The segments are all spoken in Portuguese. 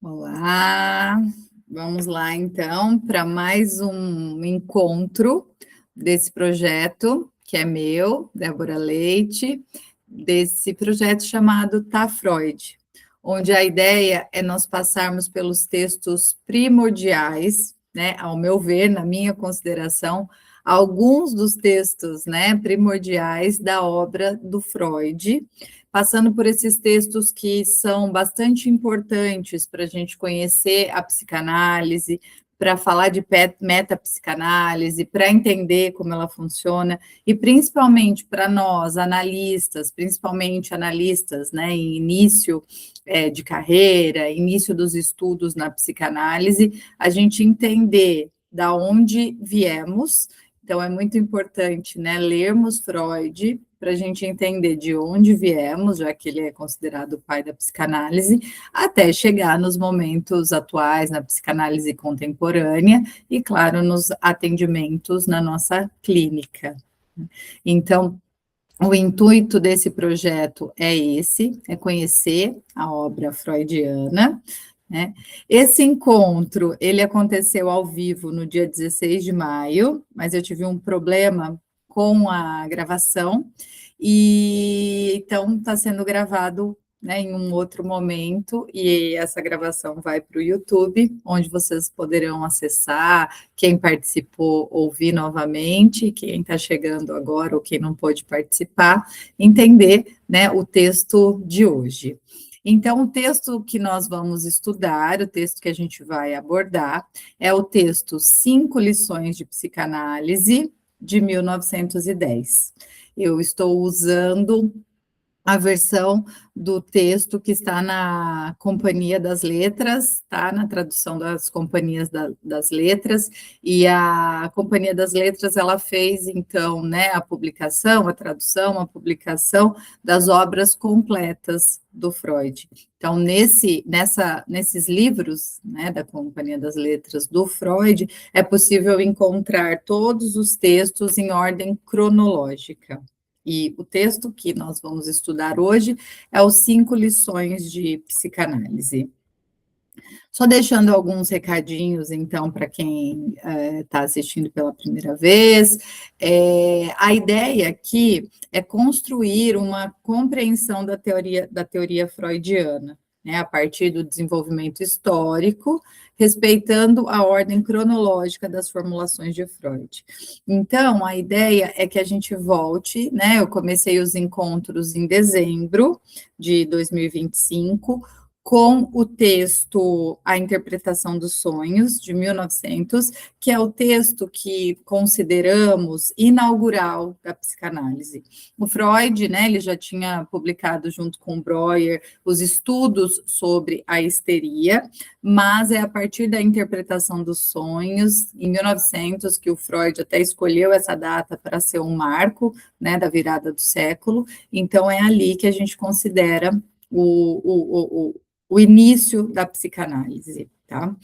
Olá, vamos lá então para mais um encontro desse projeto que é meu, Débora Leite, desse projeto chamado Tá Freud, onde a ideia é nós passarmos pelos textos primordiais, né, ao meu ver, na minha consideração, alguns dos textos, né, primordiais da obra do Freud, passando por esses textos que são bastante importantes para a gente conhecer a psicanálise, para falar de metapsicanálise, para entender como ela funciona, e principalmente para nós, analistas, principalmente analistas, né, em início de carreira, início dos estudos na psicanálise, a gente entender da onde viemos. Então, é muito importante, né, lermos Freud para a gente entender de onde viemos, já que ele é considerado o pai da psicanálise, até chegar nos momentos atuais, na psicanálise contemporânea e, claro, nos atendimentos na nossa clínica. Então, o intuito desse projeto é esse, é conhecer a obra freudiana, né? Esse encontro, ele aconteceu ao vivo no dia 16 de maio, mas eu tive um problema com a gravação, e então está sendo gravado, né, em um outro momento, e essa gravação vai para o YouTube, onde vocês poderão acessar, quem participou ouvir novamente, quem está chegando agora ou quem não pôde participar, entender, né, o texto de hoje. Então, o texto que nós vamos estudar, o texto que a gente vai abordar, é o texto 5 lições de psicanálise, de 1910. Eu estou usando a versão do texto que está na Companhia das Letras, tá? Na tradução das Companhias das Letras, e a Companhia das Letras, ela fez, então, né, a publicação, a tradução, a publicação das obras completas do Freud. Então, nesses livros, né, da Companhia das Letras do Freud, é possível encontrar todos os textos em ordem cronológica. E o texto que nós vamos estudar hoje é os 5 lições de psicanálise. Só deixando alguns recadinhos, então, para quem está assistindo pela primeira vez. A ideia aqui é construir uma compreensão da teoria freudiana, né, a partir do desenvolvimento histórico, respeitando a ordem cronológica das formulações de Freud. Então, a ideia é que a gente volte, né, eu comecei os encontros em dezembro de 2025, com o texto A Interpretação dos Sonhos, de 1900, que é o texto que consideramos inaugural da psicanálise. O Freud, né, ele já tinha publicado junto com o Breuer os estudos sobre a histeria, mas é a partir da Interpretação dos Sonhos, em 1900, que o Freud até escolheu essa data para ser um marco, né, da virada do século. Então, é ali que a gente considera o início da psicanálise, tá?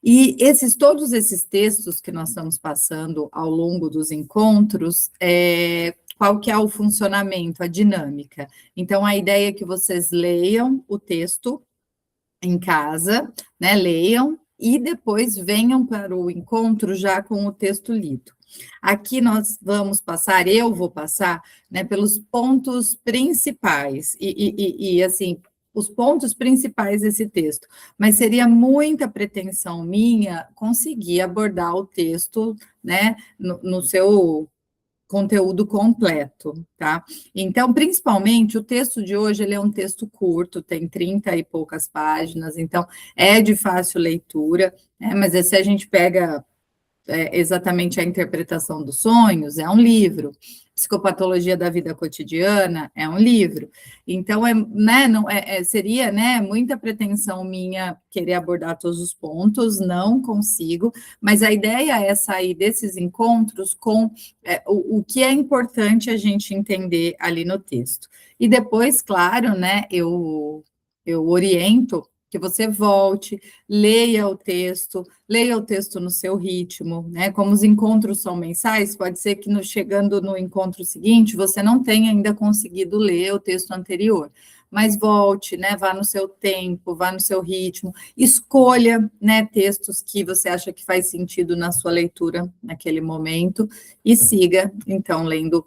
E todos esses textos que nós estamos passando ao longo dos encontros, qual que é o funcionamento, a dinâmica? Então, a ideia é que vocês leiam o texto em casa, né, leiam, e depois venham para o encontro já com o texto lido. Aqui nós vamos passar, eu vou passar, né, pelos pontos principais, e assim, os pontos principais desse texto, mas seria muita pretensão minha conseguir abordar o texto, né, no seu conteúdo completo, tá? Então, principalmente, o texto de hoje, ele é um texto curto, tem 30 e poucas páginas, então é de fácil leitura, né, mas se a gente pega exatamente a interpretação dos sonhos, é um livro. Psicopatologia da vida cotidiana é um livro. Então, né, não, seria, né, muita pretensão minha querer abordar todos os pontos, não consigo, mas a ideia é sair desses encontros com o que é importante a gente entender ali no texto. E depois, claro, né, eu oriento que você volte, leia o texto no seu ritmo, né? Como os encontros são mensais, pode ser que chegando no encontro seguinte, você não tenha ainda conseguido ler o texto anterior, mas volte, né, vá no seu tempo, vá no seu ritmo, escolha, né, textos que você acha que faz sentido na sua leitura naquele momento e siga, então, lendo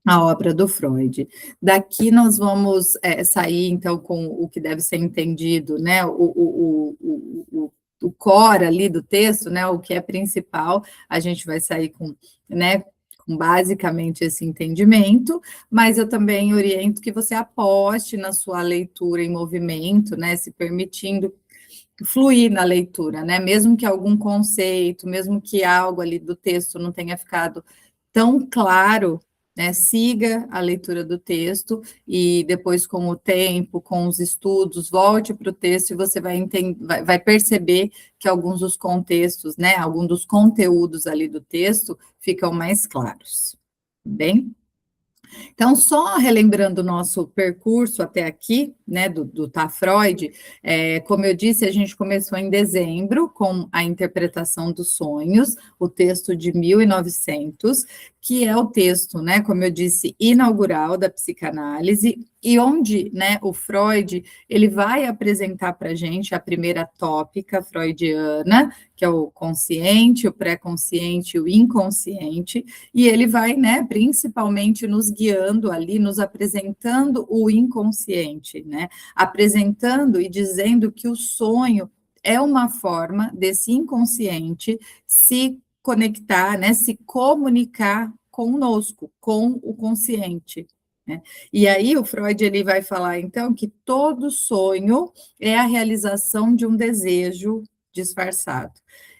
a obra do Freud. Daqui nós vamos sair, então, com o que deve ser entendido, né, o core ali do texto, né, o que é principal, a gente vai sair com, né, com basicamente esse entendimento, mas eu também oriento que você aposte na sua leitura em movimento, né, se permitindo fluir na leitura, né, mesmo que algum conceito, mesmo que algo ali do texto não tenha ficado tão claro, né, siga a leitura do texto e depois, com o tempo, com os estudos, volte para o texto e você vai, vai perceber que alguns dos contextos, né, alguns dos conteúdos ali do texto ficam mais claros. Bem? Então, só relembrando o nosso percurso até aqui, né, do Tá Freud, como eu disse, a gente começou em dezembro com a interpretação dos sonhos, o texto de 1900, que é o texto, né, como eu disse, inaugural da psicanálise, e onde, né, o Freud, ele vai apresentar para a gente a primeira tópica freudiana, que é o consciente, o pré-consciente, o inconsciente, e ele vai, né, principalmente nos guiando ali, nos apresentando o inconsciente, né, apresentando e dizendo que o sonho é uma forma desse inconsciente se conectar, né, se comunicar conosco, com o consciente, né? E aí o Freud ele vai falar então que todo sonho é a realização de um desejo disfarçado.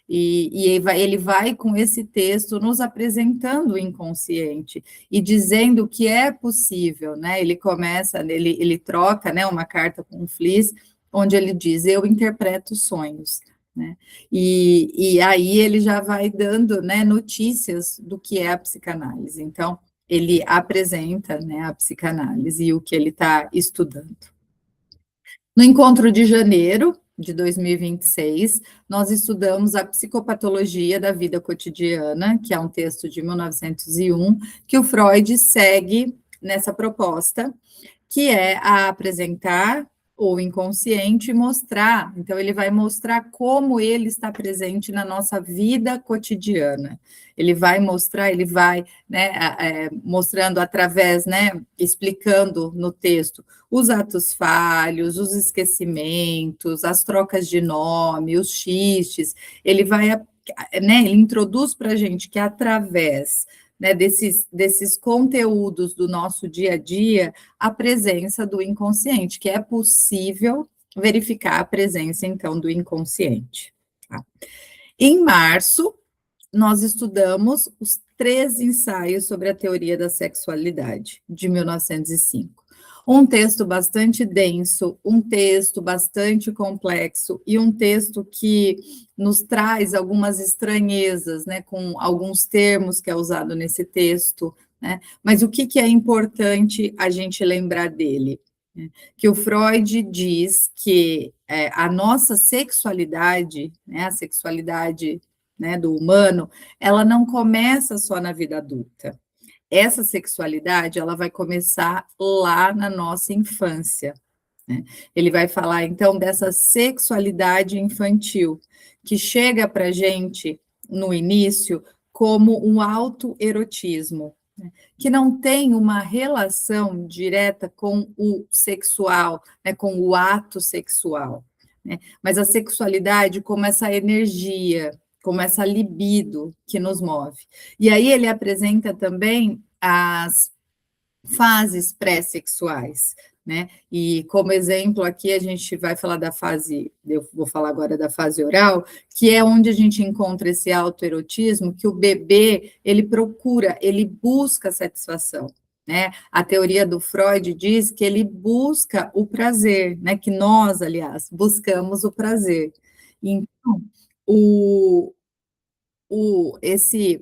E ele vai com esse texto nos apresentando o inconsciente e dizendo que é possível, né? Ele começa, ele troca, né, uma carta com o Fliss, onde ele diz: eu interpreto sonhos, né? E aí ele já vai dando, né, notícias do que é a psicanálise. Então, ele apresenta, né, a psicanálise e o que ele está estudando. No encontro de janeiro de 2026, nós estudamos a psicopatologia da vida cotidiana, que é um texto de 1901, que o Freud segue nessa proposta, que é a apresentar o inconsciente e mostrar, então ele vai mostrar como ele está presente na nossa vida cotidiana. Ele vai mostrar, ele vai, né, mostrando através, né, explicando no texto os atos falhos, os esquecimentos, as trocas de nome, os xistes, ele vai, né, ele introduz para a gente que através, né, desses conteúdos do nosso dia a dia, a presença do inconsciente, que é possível verificar a presença, então, do inconsciente. Tá? Em março, nós estudamos os 3 ensaios sobre a teoria da sexualidade, de 1905. Um texto bastante denso, um texto bastante complexo e um texto que nos traz algumas estranhezas, né, com alguns termos que é usado nesse texto, né? Mas o que é importante a gente lembrar dele? Que o Freud diz que a nossa sexualidade, né, a sexualidade, né, do humano, ela não começa só na vida adulta. Essa sexualidade, ela vai começar lá na nossa infância, né? Ele vai falar, então, dessa sexualidade infantil, que chega para a gente, no início, como um autoerotismo, né? Que não tem uma relação direta com o sexual, né, com o ato sexual, né? Mas a sexualidade como essa energia, como essa libido que nos move. E aí ele apresenta também as fases pré-sexuais, né? E como exemplo aqui a gente vai falar da fase, eu vou falar agora da fase oral, que é onde a gente encontra esse autoerotismo, que o bebê, ele procura, ele busca satisfação, né? A teoria do Freud diz que ele busca o prazer, né? Que nós, aliás, buscamos o prazer. Então, esse,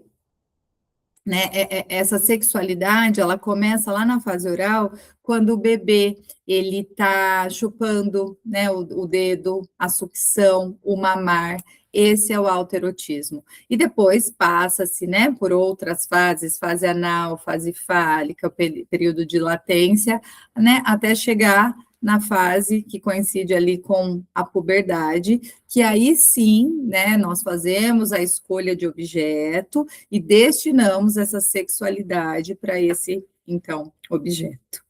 né, essa sexualidade, ela começa lá na fase oral, quando o bebê, ele tá chupando, né, o dedo, a sucção, o mamar, esse é o autoerotismo. E depois passa-se, né, por outras fases, fase anal, fase fálica, período de latência, né, até chegar na fase que coincide ali com a puberdade, que aí sim, né, nós fazemos a escolha de objeto e destinamos essa sexualidade para esse, então, objeto.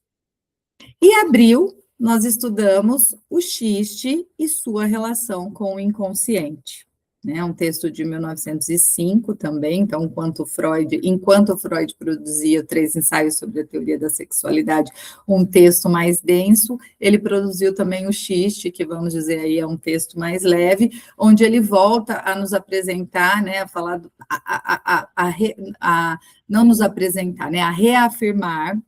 E abril, nós estudamos o xiste e sua relação com o inconsciente. É um texto de 1905 também, então, enquanto Freud produzia 3 ensaios sobre a teoria da sexualidade, um texto mais denso, ele produziu também o xiste, que vamos dizer aí é um texto mais leve, onde ele volta a nos apresentar, né, a falar, não nos apresentar, né, a reafirmar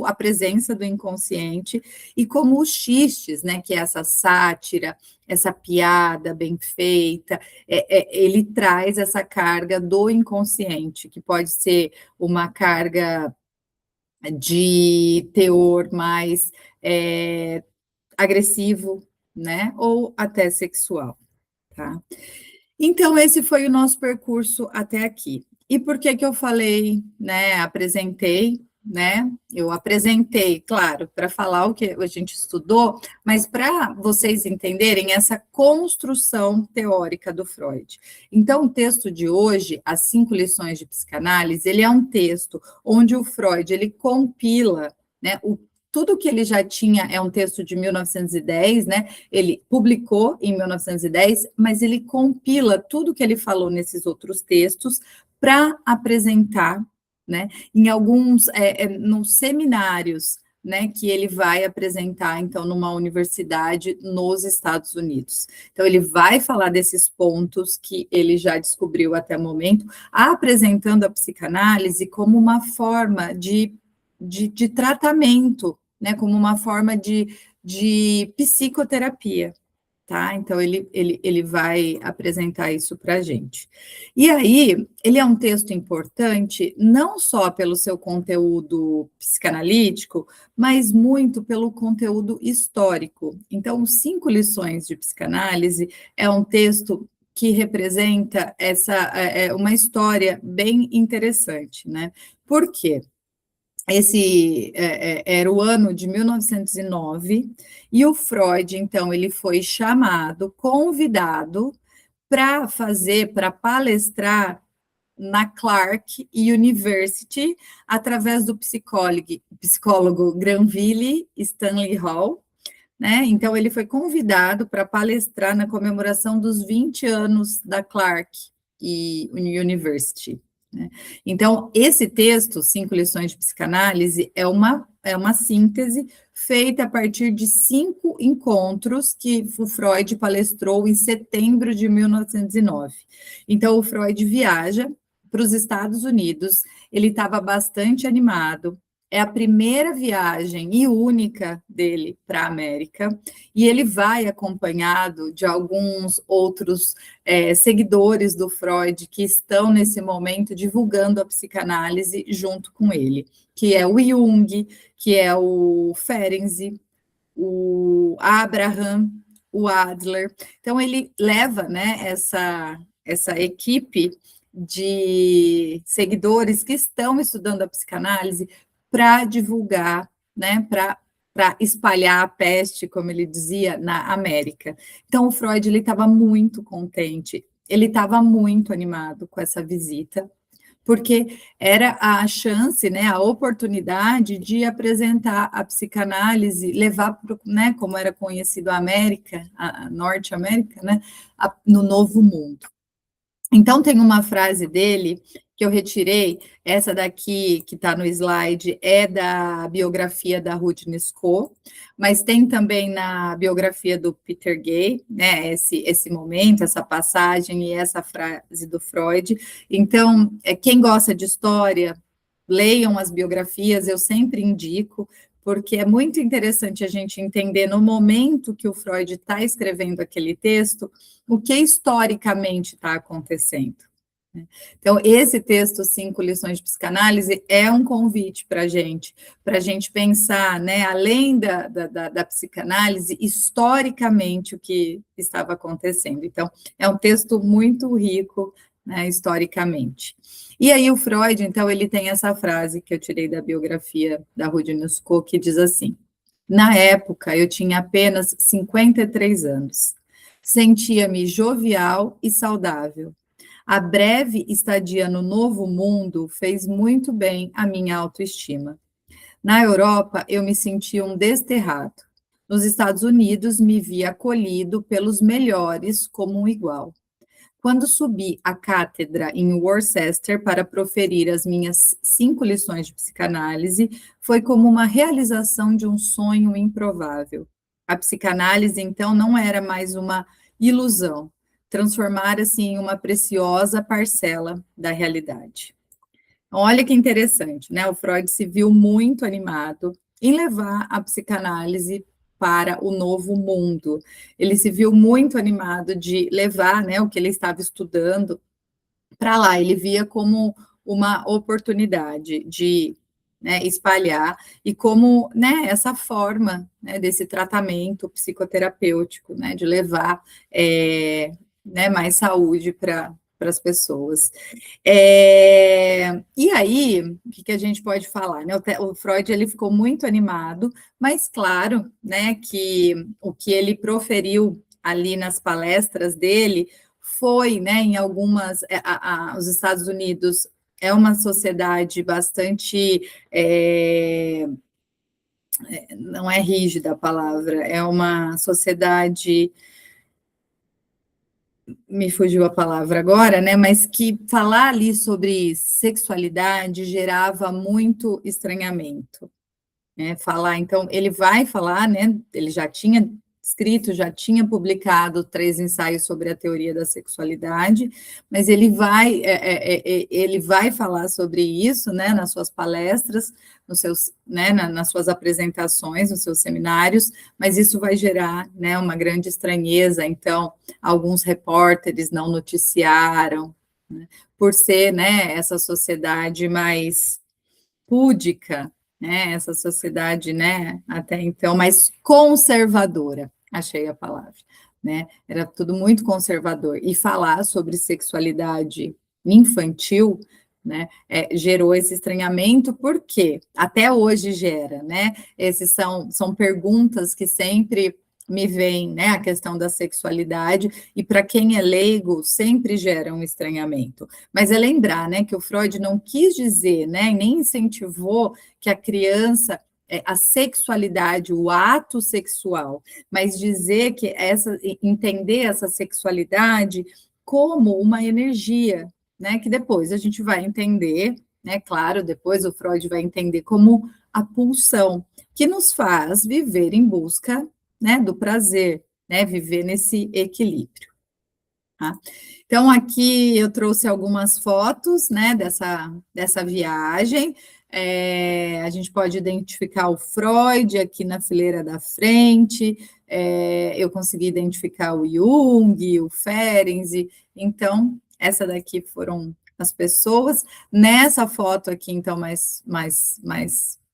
a presença do inconsciente, e como os xistes, né, que é essa sátira, essa piada bem feita, ele traz essa carga do inconsciente, que pode ser uma carga de teor mais agressivo, né, ou até sexual, tá? Então, esse foi o nosso percurso até aqui. E por que eu falei, né, apresentei, né? Eu apresentei, claro, para falar o que a gente estudou, mas para vocês entenderem essa construção teórica do Freud. Então, o texto de hoje, As 5 Lições de Psicanálise, ele é um texto onde o Freud, ele compila, né, tudo que ele já tinha, é um texto de 1910, né? Ele publicou em 1910, mas ele compila tudo que ele falou nesses outros textos para apresentar, né? Em alguns, nos seminários, né? Que ele vai apresentar, então, numa universidade nos Estados Unidos. Então, ele vai falar desses pontos que ele já descobriu até o momento, apresentando a psicanálise como uma forma de tratamento, né, como uma forma de psicoterapia, tá? Então, ele vai apresentar isso para a gente. E aí, ele é um texto importante, não só pelo seu conteúdo psicanalítico, mas muito pelo conteúdo histórico. Então, 5 Lições de Psicanálise é um texto que representa uma história bem interessante, né? Por quê? Esse era o ano de 1909, e o Freud, então, ele foi chamado, convidado para palestrar na Clark University, através do psicólogo Granville Stanley Hall, né? Então, ele foi convidado para palestrar na comemoração dos 20 anos da Clark University. Né? Então, esse texto, 5 Lições de Psicanálise, é uma síntese feita a partir de 5 encontros que o Freud palestrou em setembro de 1909. Então, o Freud viaja para os Estados Unidos, ele estava bastante animado, é a primeira viagem e única dele para a América, e ele vai acompanhado de alguns outros seguidores do Freud que estão nesse momento divulgando a psicanálise junto com ele, que é o Jung, que é o Ferenczi, o Abraham, o Adler. Então, ele leva, né, essa equipe de seguidores que estão estudando a psicanálise para divulgar, né, para espalhar a peste, como ele dizia, na América. Então, o Freud ele estava muito contente, ele estava muito animado com essa visita, porque era a chance, né, a oportunidade de apresentar a psicanálise, levar, né, como era conhecido a América, a Norte América, né, no Novo Mundo. Então, tem uma frase dele que eu retirei, essa daqui que está no slide é da biografia da Ruth Nisco, mas tem também na biografia do Peter Gay, né, esse momento, essa passagem e essa frase do Freud. Então, quem gosta de história, leiam as biografias, eu sempre indico, porque é muito interessante a gente entender no momento que o Freud está escrevendo aquele texto, o que historicamente está acontecendo. Então, esse texto, 5 Lições de Psicanálise, é um convite para a gente pensar, né, além da psicanálise, historicamente, o que estava acontecendo. Então, é um texto muito rico, né, historicamente. E aí, o Freud, então, ele tem essa frase que eu tirei da biografia da Ruth Nisco, que diz assim: Na época, eu tinha apenas 53 anos. Sentia-me jovial e saudável. A breve estadia no Novo Mundo fez muito bem à minha autoestima. Na Europa, eu me sentia um desterrado. Nos Estados Unidos, me via acolhido pelos melhores como um igual. Quando subi à cátedra em Worcester para proferir as minhas 5 lições de psicanálise, foi como uma realização de um sonho improvável. A psicanálise, então, não era mais uma ilusão, transformara-se em uma preciosa parcela da realidade. Olha que interessante, né? O Freud se viu muito animado em levar a psicanálise para o novo mundo. Ele se viu muito animado de levar, né, o que ele estava estudando para lá. Ele via como uma oportunidade de, né, espalhar e como, né, essa forma, né, desse tratamento psicoterapêutico, né, de levar né, mais saúde para as pessoas. E aí, o que a gente pode falar? Né? O Freud ele ficou muito animado, mas claro, né, que o que ele proferiu ali nas palestras dele foi, né, em algumas, os Estados Unidos é uma sociedade bastante, não é rígida a palavra, é uma sociedade, me fugiu a palavra agora, né? Mas que falar ali sobre sexualidade gerava muito estranhamento, né? Falar, então, ele vai falar, né? Ele já tinha escrito, já tinha publicado 3 ensaios sobre a teoria da sexualidade, mas ele vai falar sobre isso, né? Nas suas palestras, nos seus, né? Nas suas apresentações, nos seus seminários, mas isso vai gerar, né? Uma grande estranheza. Então, alguns repórteres não noticiaram, né? Por ser, né? Essa sociedade mais púdica, né? Essa sociedade, né? Até então mais conservadora, achei a palavra, né? Era tudo muito conservador e falar sobre sexualidade infantil, né? Gerou esse estranhamento, porque até hoje gera, né? Esses são perguntas que sempre me vem, né, a questão da sexualidade, e para quem é leigo, sempre gera um estranhamento. Mas é lembrar, né, que o Freud não quis dizer, né, nem incentivou que a criança, a sexualidade, o ato sexual, mas dizer que entender essa sexualidade como uma energia, né, que depois a gente vai entender, né, claro, depois o Freud vai entender como a pulsão, que nos faz viver em busca, né, do prazer, né, viver nesse equilíbrio. Tá? Então, aqui eu trouxe algumas fotos, né, dessa viagem. A gente pode identificar o Freud aqui na fileira da frente, eu consegui identificar o Jung, o Ferenczi. Então, essa daqui foram as pessoas. Nessa foto aqui, então,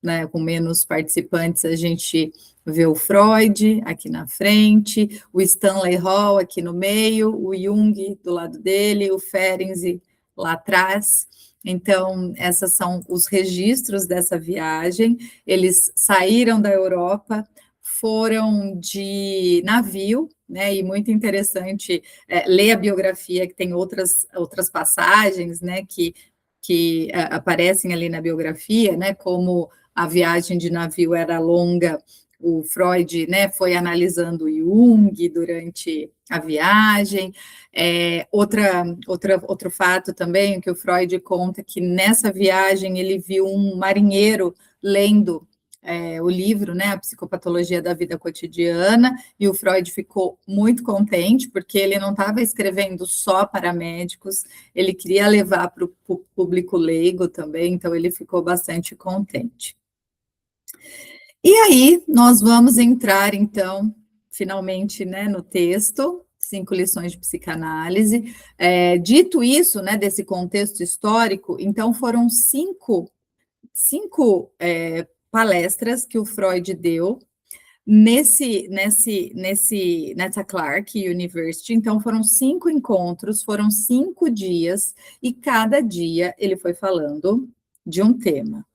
né, com menos participantes, a gente vê o Freud aqui na frente, o Stanley Hall aqui no meio, o Jung do lado dele, o Ferenczi lá atrás. Então, esses são os registros dessa viagem. Eles saíram da Europa, foram de navio, né? E muito interessante ler a biografia, que tem outras passagens, né? Que aparecem ali na biografia, né? Como a viagem de navio era longa, o Freud, né, foi analisando Jung durante a viagem. Outro fato também, que o Freud conta que nessa viagem ele viu um marinheiro lendo o livro, né, A Psicopatologia da Vida Cotidiana, e o Freud ficou muito contente, porque ele não estava escrevendo só para médicos, ele queria levar para o público leigo também, então ele ficou bastante contente. E aí, nós vamos entrar, então, finalmente, né, no texto, 5 lições de psicanálise. Dito isso, né, desse contexto histórico, então foram cinco palestras que o Freud deu nessa Clark University. Então, foram 5 encontros, foram 5 dias, e cada dia ele foi falando de um tema.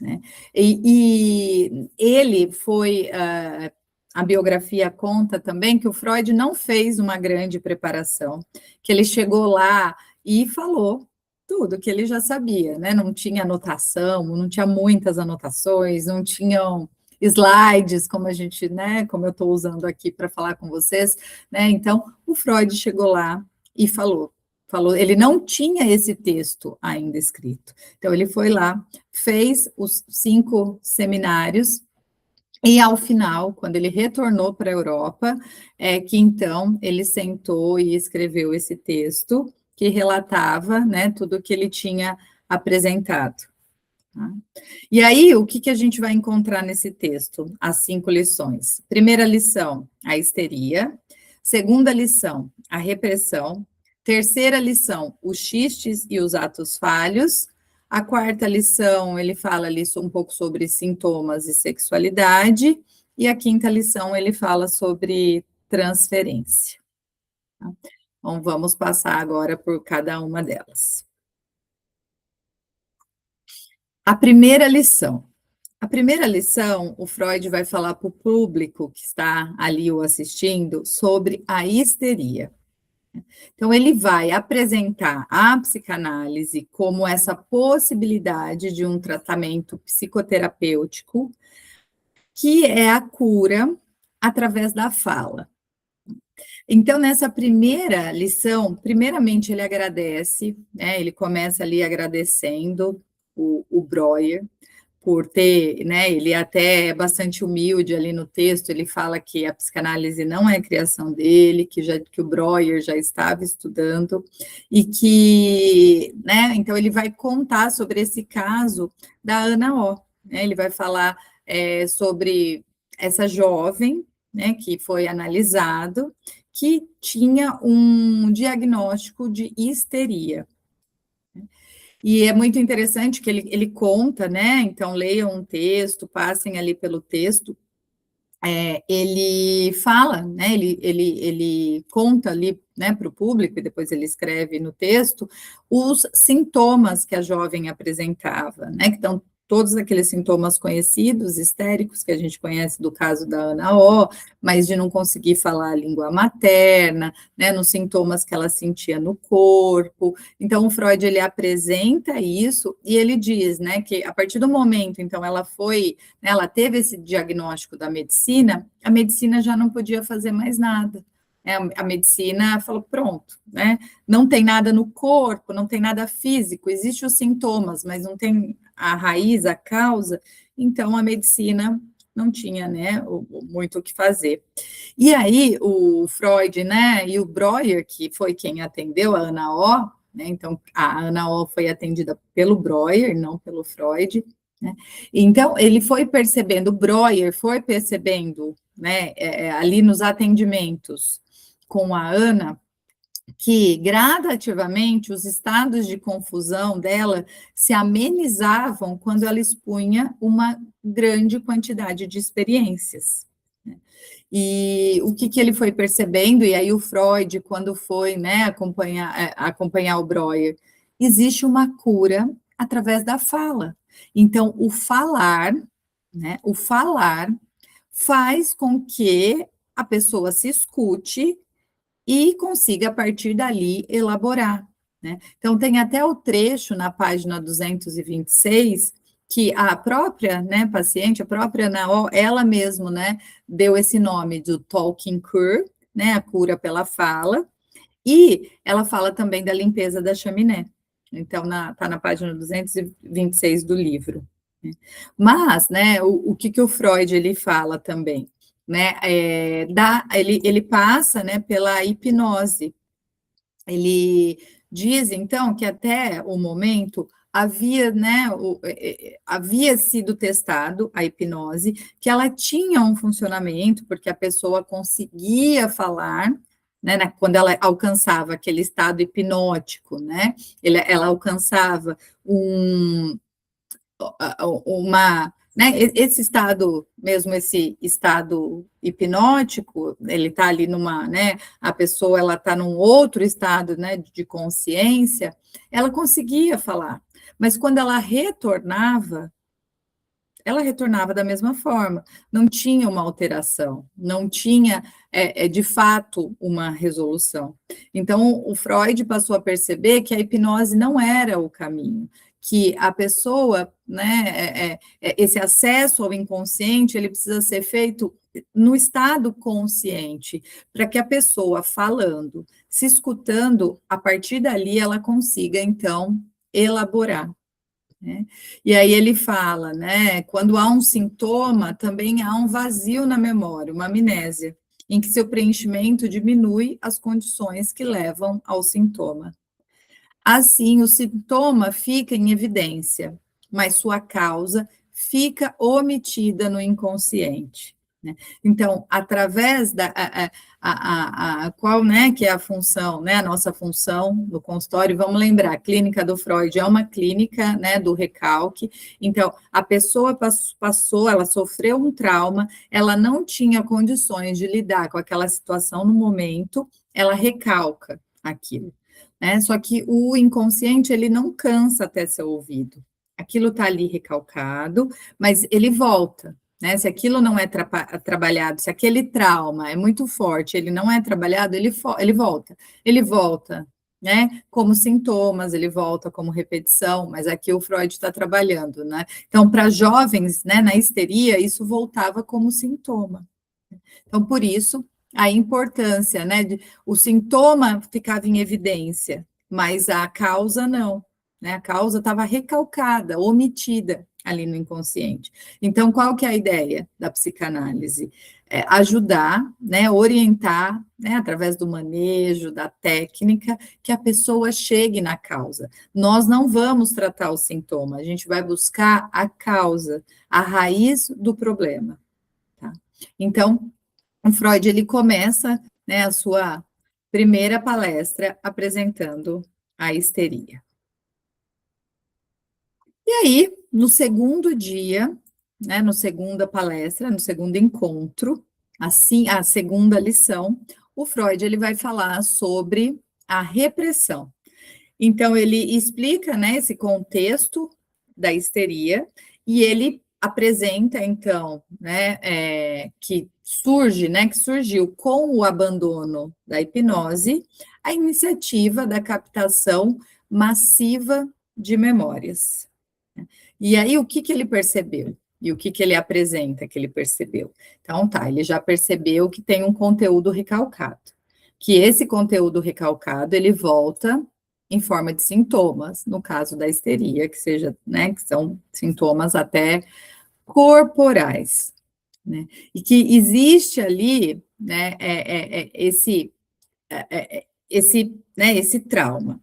né? E ele foi, a biografia conta também que o Freud não fez uma grande preparação, que ele chegou lá e falou tudo que ele já sabia, né? Não tinha anotação, não tinha muitas anotações, não tinham slides, como a gente, né? Como eu estou usando aqui para falar com vocês, né? Então, o Freud chegou lá e falou, ele não tinha esse texto ainda escrito. Então, ele foi lá, fez os 5 seminários, e ao final, quando ele retornou para a Europa, é que então ele sentou e escreveu esse texto que relatava, né, tudo o que ele tinha apresentado. Tá? E aí, o que a gente vai encontrar nesse texto? As 5 lições. Primeira lição, a histeria. Segunda lição, a repressão. Terceira lição, os xistes e os atos falhos. A quarta lição, ele fala ali um pouco sobre sintomas e sexualidade. E a quinta lição, ele fala sobre transferência. Tá? Então, vamos passar agora por cada uma delas. A primeira lição. A primeira lição, o Freud vai falar para o público que está ali o assistindo sobre a histeria. Então, ele vai apresentar a psicanálise como essa possibilidade de um tratamento psicoterapêutico, que é a cura através da fala. Então, nessa primeira lição, primeiramente ele agradece, né? Ele começa ali agradecendo o Breuer, por ter, né, ele até é bastante humilde ali no texto, ele fala que a psicanálise não é criação dele, que o Breuer já estava estudando, e que, né, então ele vai contar sobre esse caso da Ana O, né, ele vai falar sobre essa jovem, né, que foi analisado, que tinha um diagnóstico de histeria. E é muito interessante que ele conta, né? Então, leiam um texto, passem ali pelo texto. Ele fala, né? Ele conta ali, né, para o público, e depois ele escreve no texto, os sintomas que a jovem apresentava, né? Que estão todos aqueles sintomas conhecidos, histéricos, que a gente conhece do caso da Ana O, mas de não conseguir falar a língua materna, né? Nos sintomas que ela sentia no corpo. Então, o Freud, ele apresenta isso, e ele diz, né, que a partir do momento, então, ela teve esse diagnóstico da medicina, a medicina já não podia fazer mais nada. A medicina falou, pronto, né? Não tem nada no corpo, não tem nada físico, existem os sintomas, mas não tem a raiz, a causa, então a medicina não tinha, né, muito o que fazer. E aí o Freud, né, e o Breuer, que foi quem atendeu a Ana O, né, então a Ana O foi atendida pelo Breuer, não pelo Freud, né? Então ele foi percebendo, o Breuer foi percebendo, né, ali nos atendimentos com a Ana, que gradativamente os estados de confusão dela se amenizavam quando ela expunha uma grande quantidade de experiências. Né? E o que ele foi percebendo, e aí o Freud, quando foi, né, acompanhar o Breuer, existe uma cura através da fala. Então, né, o falar faz com que a pessoa se escute e consiga, a partir dali, elaborar. Né? Então, tem até o trecho na página 226, que a própria, né, paciente, a própria Naó, ela mesma, né, deu esse nome do Talking Cure, né, a cura pela fala, e ela fala também da limpeza da chaminé. Então, tá na página 226 do livro. Né? Mas, né, o que o Freud, ele fala também? Né, ele passa, né, pela hipnose. Ele diz, então, que até o momento havia, né, havia sido testado a hipnose, que ela tinha um funcionamento, porque a pessoa conseguia falar, né, quando ela alcançava aquele estado hipnótico, né, ela alcançava né, esse estado, mesmo esse estado hipnótico, ele está ali né, a pessoa, ela está num outro estado, né, de consciência, ela conseguia falar, mas quando ela retornava, ela retornava da mesma forma, não tinha uma alteração, não tinha, de fato, uma resolução. Então, o Freud passou a perceber que a hipnose não era o caminho, que a pessoa, né, esse acesso ao inconsciente, ele precisa ser feito no estado consciente, para que a pessoa falando, se escutando, a partir dali ela consiga, então, elaborar. Né? E aí ele fala, né, quando há um sintoma, também há um vazio na memória, uma amnésia, em que seu preenchimento diminui as condições que levam ao sintoma. Assim, o sintoma fica em evidência, mas sua causa fica omitida no inconsciente. Né? Então, através da qual, né, que é a função, né, a nossa função no consultório, vamos lembrar, a clínica do Freud é uma clínica, né, do recalque. Então, a pessoa passou, ela sofreu um trauma, ela não tinha condições de lidar com aquela situação no momento, ela recalca aquilo. Né? Só que o inconsciente, ele não cansa até ser ouvido. Aquilo está ali recalcado, mas ele volta, né? Se aquilo não é trabalhado, se aquele trauma é muito forte, ele não é trabalhado, ele volta, né? Como sintomas, ele volta como repetição, mas aqui o Freud está trabalhando, né? Então, para jovens, né, na histeria, isso voltava como sintoma. Então, por isso, a importância, né? O sintoma ficava em evidência, mas a causa não, né? A causa estava recalcada, omitida ali no inconsciente. Então, qual que é a ideia da psicanálise? Ajudar, né, orientar, né, através do manejo, da técnica, que a pessoa chegue na causa. Nós não vamos tratar o sintoma, a gente vai buscar a causa, a raiz do problema. Tá? Então, o Freud, ele começa, né, a sua primeira palestra apresentando a histeria. E aí, no segundo dia, né, no segunda palestra, no segundo encontro, assim, a segunda lição, o Freud, ele vai falar sobre a repressão. Então, ele explica, né, esse contexto da histeria e ele apresenta, então, né, que surgiu com o abandono da hipnose, a iniciativa da captação massiva de memórias. E aí, o que ele percebeu? E o que ele apresenta que ele percebeu? Então, tá, ele já percebeu que tem um conteúdo recalcado, que esse conteúdo recalcado, ele volta em forma de sintomas, no caso da histeria, que seja, né, que são sintomas até corporais, né, e que existe ali, né, esse trauma.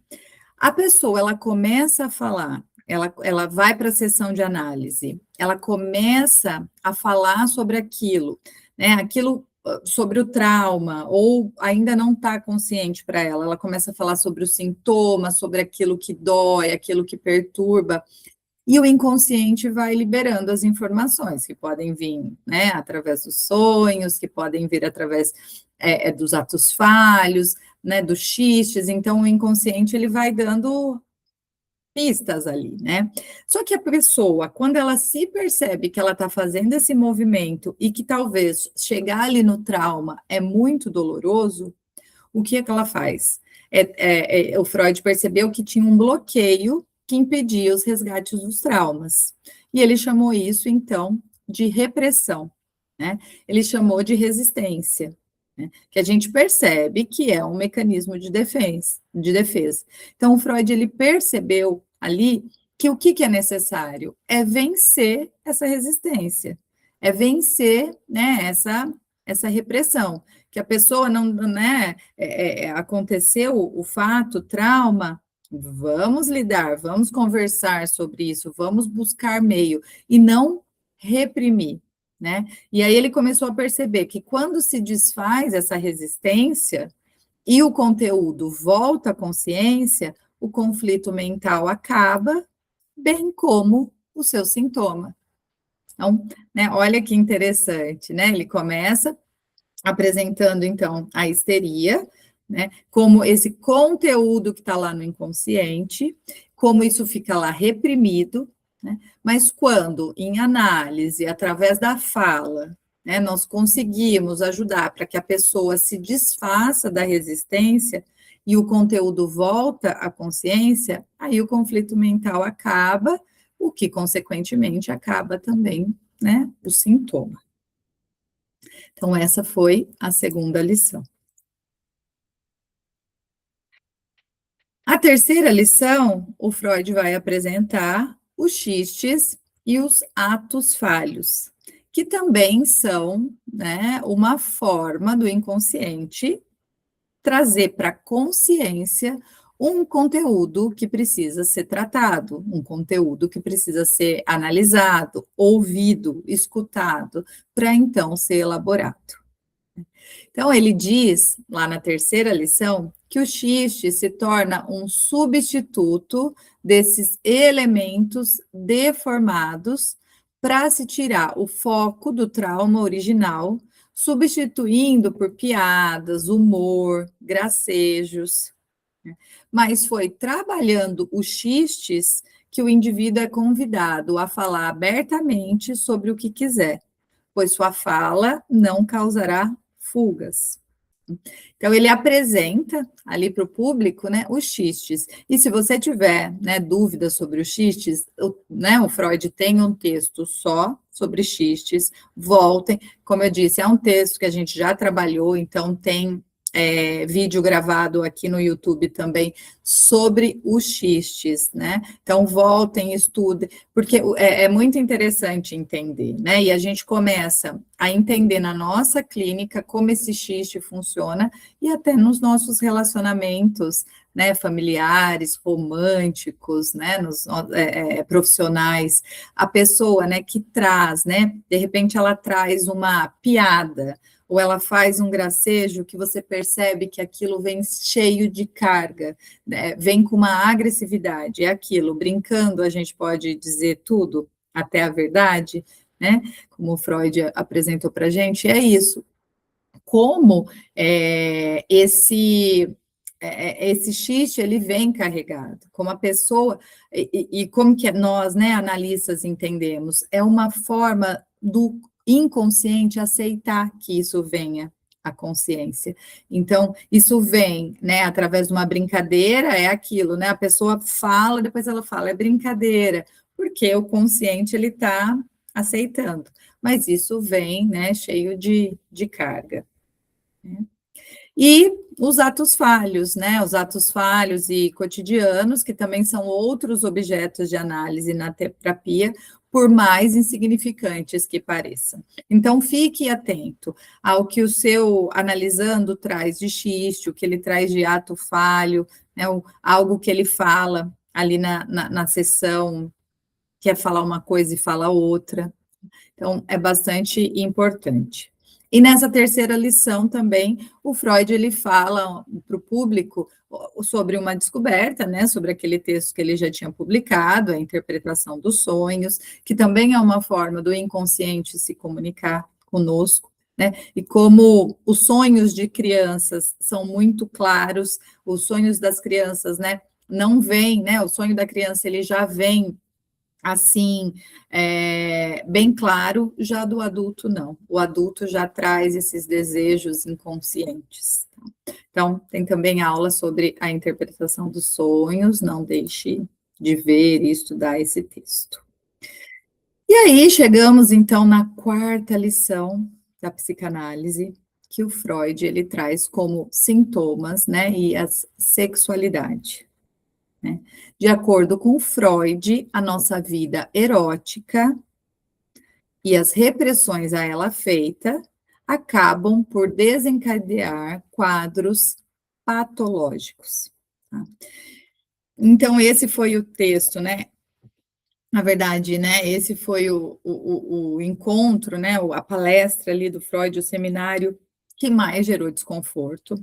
A pessoa, ela começa a falar, ela vai para a sessão de análise, ela começa a falar sobre aquilo, né, sobre o trauma, ou ainda não está consciente para ela começa a falar sobre os sintomas, sobre aquilo que dói, aquilo que perturba, e o inconsciente vai liberando as informações, que podem vir, né, através dos sonhos, que podem vir através dos atos falhos, né, dos xistes, então o inconsciente, ele vai dando pistas ali, né? Só que a pessoa, quando ela se percebe que ela está fazendo esse movimento e que talvez chegar ali no trauma é muito doloroso, o que é que ela faz? O Freud percebeu que tinha um bloqueio que impedia os resgates dos traumas. E ele chamou isso, então, de repressão, né? Ele chamou de resistência, né? Que a gente percebe que é um mecanismo de defesa. Então, o Freud, ele percebeu ali que o que é necessário? É vencer essa resistência, é vencer, né, essa repressão, que a pessoa não, né, aconteceu o fato, trauma, vamos lidar, vamos conversar sobre isso, vamos buscar meio, e não reprimir, né? E aí ele começou a perceber que quando se desfaz essa resistência e o conteúdo volta à consciência, o conflito mental acaba, bem como o seu sintoma. Então, né, olha que interessante, né? Ele começa apresentando, então, a histeria, né, como esse conteúdo que está lá no inconsciente, como isso fica lá reprimido, né? Mas quando, em análise, através da fala, né, nós conseguimos ajudar para que a pessoa se desfaça da resistência e o conteúdo volta à consciência, aí o conflito mental acaba, o que, consequentemente, acaba também, né, o sintoma. Então, essa foi a segunda lição. A terceira lição, o Freud vai apresentar os xistes e os atos falhos, que também são, né, uma forma do inconsciente trazer para a consciência um conteúdo que precisa ser tratado, um conteúdo que precisa ser analisado, ouvido, escutado, para então ser elaborado. Então, ele diz, lá na terceira lição, que o xiste se torna um substituto desses elementos deformados para se tirar o foco do trauma original, substituindo por piadas, humor, gracejos. Mas foi trabalhando os xistes que o indivíduo é convidado a falar abertamente sobre o que quiser, pois sua fala não causará fugas. Então, ele apresenta ali para o público, né, os xistes. E se você tiver, né, dúvidas sobre os xistes, o Freud tem um texto só sobre xistes, voltem. Como eu disse, é um texto que a gente já trabalhou, então tem vídeo gravado aqui no YouTube também sobre os xistes, né? Então, voltem, estudem, porque é muito interessante entender, né? E a gente começa a entender na nossa clínica como esse xiste funciona e até nos nossos relacionamentos, né, familiares, românticos, né, profissionais, a pessoa, né, que traz, né, de repente ela traz uma piada, ou ela faz um gracejo que você percebe que aquilo vem cheio de carga, né, vem com uma agressividade, é aquilo, brincando a gente pode dizer tudo, até a verdade, né, como o Freud apresentou para a gente, é isso, como esse xiste, ele vem carregado, como a pessoa, e como que nós, né, analistas, entendemos, é uma forma do inconsciente aceitar que isso venha à consciência. Então, isso vem, né, através de uma brincadeira, é aquilo, né, a pessoa fala, depois ela fala, é brincadeira, porque o consciente, ele está aceitando, mas isso vem, né, cheio de carga. E os atos falhos, né? Os atos falhos e cotidianos, que também são outros objetos de análise na terapia, por mais insignificantes que pareçam. Então, fique atento ao que o seu analisando traz de xiste, o que ele traz de ato falho, né? Algo que ele fala ali na sessão, quer falar uma coisa e fala outra. Então, é bastante importante. E nessa terceira lição também, o Freud, ele fala para o público sobre uma descoberta, né, sobre aquele texto que ele já tinha publicado, a interpretação dos sonhos, que também é uma forma do inconsciente se comunicar conosco, né, e como os sonhos de crianças são muito claros, os sonhos das crianças, né, não vêm, né, o sonho da criança, ele já vem assim, bem claro, já do adulto não. O adulto já traz esses desejos inconscientes. Então, tem também aula sobre a interpretação dos sonhos, não deixe de ver e estudar esse texto. E aí, chegamos então na quarta lição da psicanálise, que o Freud, ele traz como sintomas, né, e a sexualidade. Né? De acordo com Freud, a nossa vida erótica e as repressões a ela feita acabam por desencadear quadros patológicos. Tá? Então, esse foi o texto, né? Na verdade, né? Esse foi o encontro, né? A palestra ali do Freud, o seminário que mais gerou desconforto,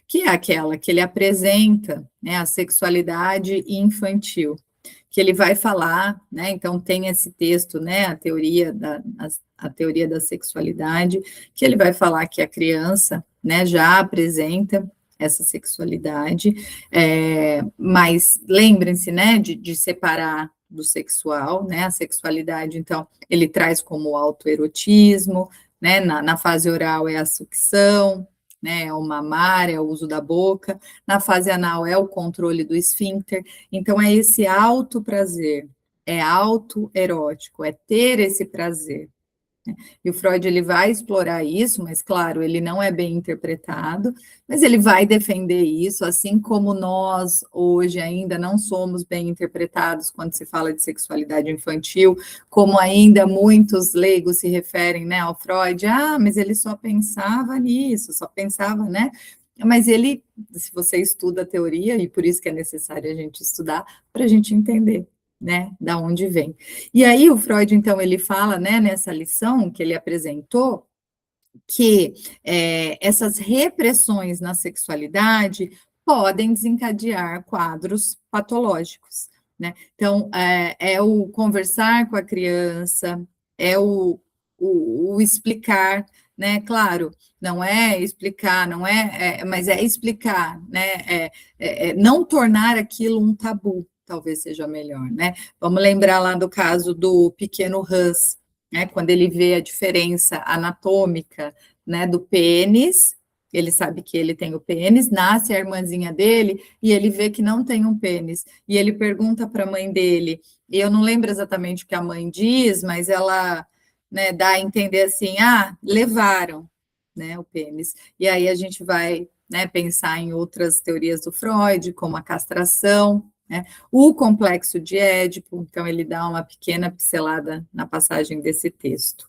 que é aquela que ele apresenta, né, a sexualidade infantil, que ele vai falar, né, então tem esse texto, né, a teoria da sexualidade, que ele vai falar que a criança, né, já apresenta essa sexualidade, mas lembrem-se, né, de separar do sexual, né? A sexualidade, então, ele traz como autoerotismo, né? Na fase oral é a sucção, né? É o mamar, é o uso da boca. Na fase anal é o controle do esfíncter. Então, é esse autoprazer, é autoerótico, é ter esse prazer. E o Freud ele vai explorar isso, mas claro, ele não é bem interpretado, mas ele vai defender isso, assim como nós hoje ainda não somos bem interpretados quando se fala de sexualidade infantil, como ainda muitos leigos se referem, né, ao Freud, mas ele só pensava nisso, só pensava, né? Mas ele, se você estuda a teoria, e por isso que é necessário a gente estudar, para a gente entender, né, da onde vem. E aí o Freud, então, ele fala, né, nessa lição que ele apresentou, que essas repressões na sexualidade podem desencadear quadros patológicos, né? Então, é o conversar com a criança, é o explicar, né? Claro, não é explicar, não mas é explicar, né? Não tornar aquilo um tabu, talvez seja melhor, né? Vamos lembrar lá do caso do pequeno Hans, né, quando ele vê a diferença anatômica, né, do pênis, ele sabe que ele tem o pênis, nasce a irmãzinha dele e ele vê que não tem um pênis. E ele pergunta para a mãe dele, e eu não lembro exatamente o que a mãe diz, mas ela, né, dá a entender assim, levaram, né, o pênis. E aí a gente vai, né, pensar em outras teorias do Freud, como a castração, né? O complexo de Édipo, então ele dá uma pequena pincelada na passagem desse texto,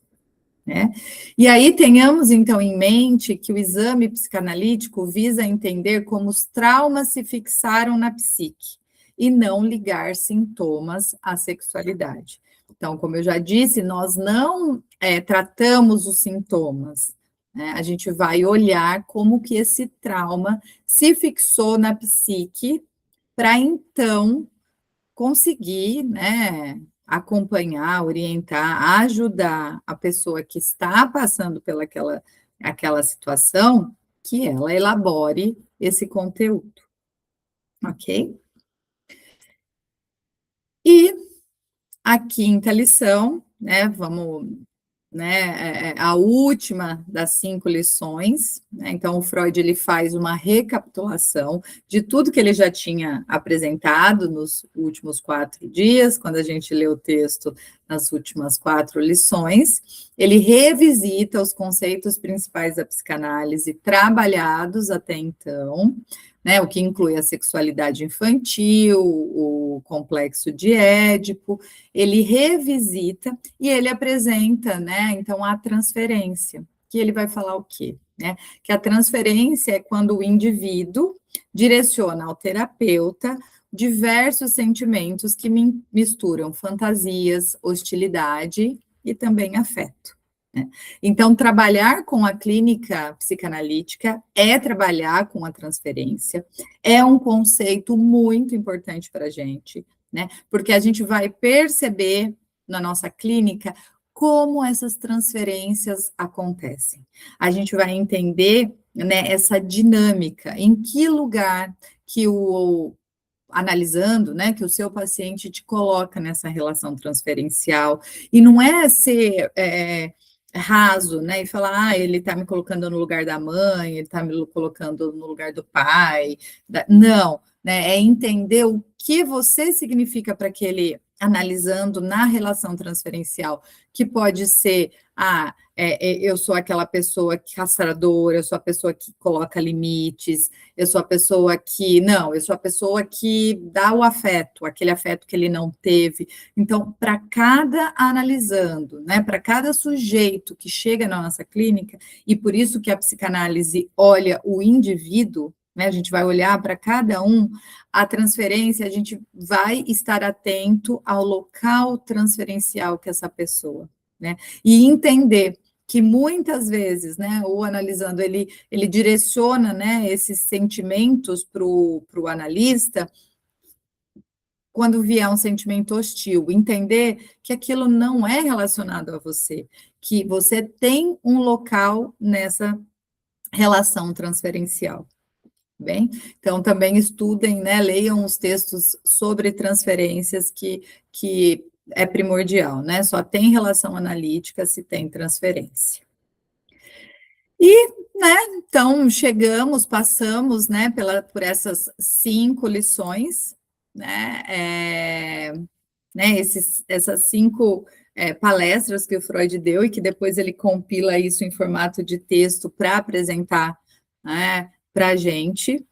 né? E aí tenhamos então em mente que o exame psicanalítico visa entender como os traumas se fixaram na psique e não ligar sintomas à sexualidade. Então, como eu já disse, nós não tratamos os sintomas, né? A gente vai olhar como que esse trauma se fixou na psique para então conseguir, né, acompanhar, orientar, ajudar a pessoa que está passando aquela situação, que ela elabore esse conteúdo, ok? E a quinta lição, né, vamos, né, a última das 5 lições, né, então o Freud ele faz uma recapitulação de tudo que ele já tinha apresentado nos últimos 4 dias, quando a gente lê o texto nas últimas 4 lições, ele revisita os conceitos principais da psicanálise trabalhados até então, né, o que inclui a sexualidade infantil, o complexo de Édipo, ele revisita e ele apresenta, né, então, a transferência, que ele vai falar o quê? Né? Que a transferência é quando o indivíduo direciona ao terapeuta diversos sentimentos que misturam fantasias, hostilidade e também afeto. Né? Então, trabalhar com a clínica psicanalítica é trabalhar com a transferência, é um conceito muito importante para a gente, né? Porque a gente vai perceber na nossa clínica como essas transferências acontecem. A gente vai entender, né, essa dinâmica, em que lugar que analisando, né, que o seu paciente te coloca nessa relação transferencial, e não é ser raso, né, e falar, ele está me colocando no lugar da mãe, ele está me colocando no lugar do pai, não, né, é entender o que você significa para aquele, analisando na relação transferencial, que pode ser, eu sou aquela pessoa castradora, eu sou a pessoa que coloca limites, eu sou a pessoa que, não, eu sou a pessoa que dá o afeto, aquele afeto que ele não teve. Então, para cada analisando, né, para cada sujeito que chega na nossa clínica, e por isso que a psicanálise olha o indivíduo, né, a gente vai olhar para cada um, a transferência, a gente vai estar atento ao local transferencial que essa pessoa, né, e entender que muitas vezes, né, o analisando, ele direciona, né, esses sentimentos para o analista, quando vier um sentimento hostil, entender que aquilo não é relacionado a você, que você tem um local nessa relação transferencial. Bem, então também estudem, né, leiam os textos sobre transferências que é primordial, né? Só tem relação analítica se tem transferência. E, né, então passamos, né, por essas 5 lições, né, essas 5 palestras que o Freud deu e que depois ele compila isso em formato de texto para apresentar, né, para a gente.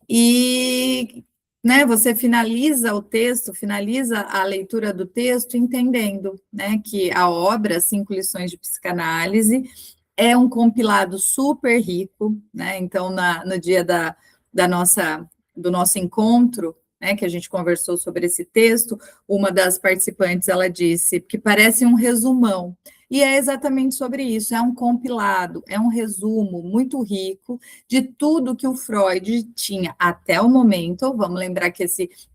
E, né, você finaliza o texto, finaliza a leitura do texto entendendo, né, que a obra 5 lições de psicanálise é um compilado super rico, né? Então, no dia do nosso encontro, né, que a gente conversou sobre esse texto, uma das participantes, ela disse que parece um resumão, e é exatamente sobre isso, é um compilado, é um resumo muito rico de tudo que o Freud tinha até o momento. Vamos lembrar que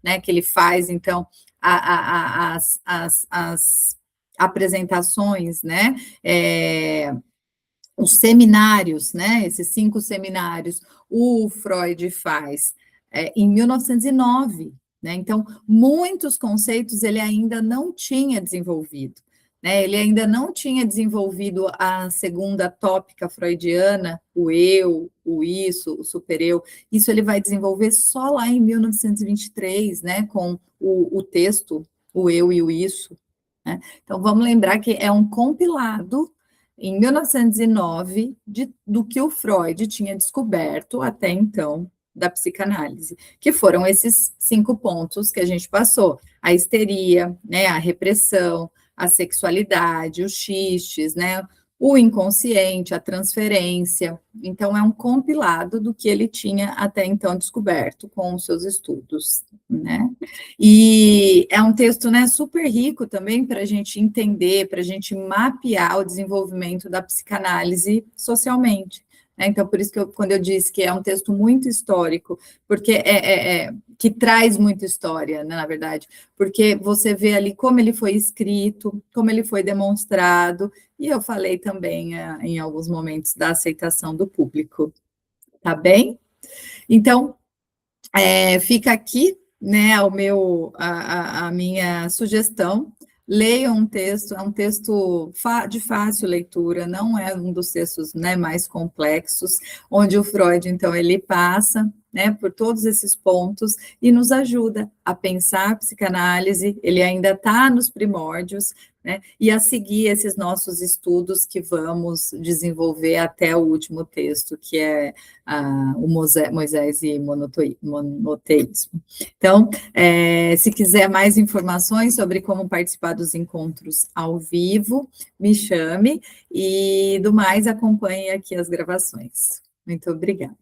né, que ele faz, então, as apresentações, né, os seminários, né, esses 5 seminários, o Freud faz em 1909, né, então, muitos conceitos ele ainda não tinha desenvolvido, né, ele ainda não tinha desenvolvido a segunda tópica freudiana, o eu, o isso, o supereu, isso ele vai desenvolver só lá em 1923, né, com o texto, o eu e o isso, né, então vamos lembrar que é um compilado em 1909, do que o Freud tinha descoberto até então da psicanálise, que foram esses 5 pontos que a gente passou: a histeria, né, a repressão, a sexualidade, os xistes, né, o inconsciente, a transferência. Então, é um compilado do que ele tinha até então descoberto com os seus estudos, né? E é um texto, né, super rico também para a gente entender, para a gente mapear o desenvolvimento da psicanálise socialmente, né? Então, por isso que quando eu disse que é um texto muito histórico, porque que traz muita história, né, na verdade, porque você vê ali como ele foi escrito, como ele foi demonstrado, e eu falei também em alguns momentos da aceitação do público, tá bem? Então, fica aqui, né, a minha sugestão. Leiam um texto, é um texto de fácil leitura, não é um dos textos, né, mais complexos, onde o Freud, então, ele passa, né, por todos esses pontos e nos ajuda a pensar a psicanálise. Ele ainda está nos primórdios, né, e a seguir esses nossos estudos que vamos desenvolver até o último texto, que é o Moisés e monoteísmo. Então, se quiser mais informações sobre como participar dos encontros ao vivo, me chame, e do mais, acompanhe aqui as gravações. Muito obrigada.